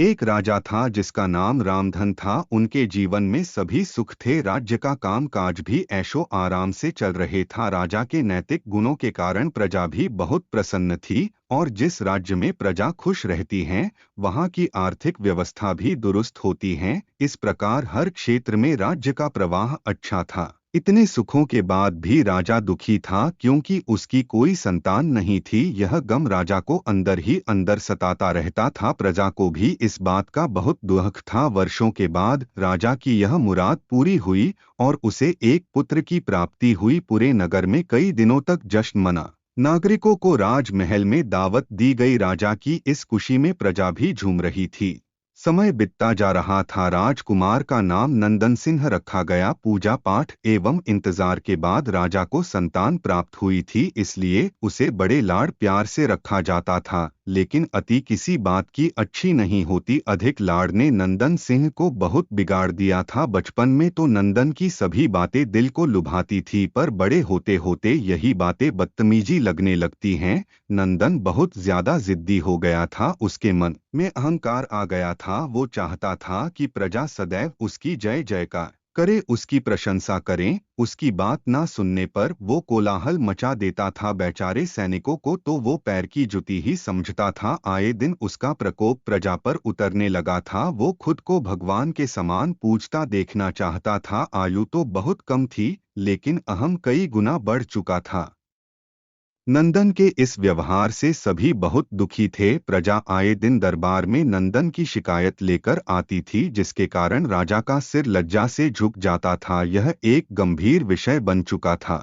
एक राजा था जिसका नाम रामधन था। उनके जीवन में सभी सुख थे, राज्य का काम काज भी ऐशो आराम से चल रहे था। राजा के नैतिक गुणों के कारण प्रजा भी बहुत प्रसन्न थी, और जिस राज्य में प्रजा खुश रहती है वहाँ की आर्थिक व्यवस्था भी दुरुस्त होती है। इस प्रकार हर क्षेत्र में राज्य का प्रवाह अच्छा था। इतने सुखों के बाद भी राजा दुखी था, क्योंकि उसकी कोई संतान नहीं थी। यह गम राजा को अंदर ही अंदर सताता रहता था। प्रजा को भी इस बात का बहुत दुख था। वर्षों के बाद राजा की यह मुराद पूरी हुई और उसे एक पुत्र की प्राप्ति हुई। पूरे नगर में कई दिनों तक जश्न मना। नागरिकों को राजमहल में दावत दी गई। राजा की इस खुशी में प्रजा भी झूम रही थी। समय बीतता जा रहा था। राजकुमार का नाम नंदन सिंह रखा गया। पूजा पाठ एवं इंतजार के बाद राजा को संतान प्राप्त हुई थी, इसलिए उसे बड़े लाड़ प्यार से रखा जाता था। लेकिन अति किसी बात की अच्छी नहीं होती। अधिक लाड़ ने नंदन सिंह को बहुत बिगाड़ दिया था। बचपन में तो नंदन की सभी बातें दिल को लुभाती थी, पर बड़े होते होते यही बातें बदतमीजी लगने लगती हैं। नंदन बहुत ज्यादा जिद्दी हो गया था। उसके मन में अहंकार आ गया था। वो चाहता था कि प्रजा सदैव उसकी जय जयकार करे, उसकी प्रशंसा करें। उसकी बात ना सुनने पर वो कोलाहल मचा देता था। बेचारे सैनिकों को तो वो पैर की जुती ही समझता था। आए दिन उसका प्रकोप प्रजा पर उतरने लगा था। वो खुद को भगवान के समान पूजता देखना चाहता था। आयु तो बहुत कम थी, लेकिन अहम कई गुना बढ़ चुका था। नंदन के इस व्यवहार से सभी बहुत दुखी थे। प्रजा आए दिन दरबार में नंदन की शिकायत लेकर आती थी, जिसके कारण राजा का सिर लज्जा से झुक जाता था। यह एक गंभीर विषय बन चुका था।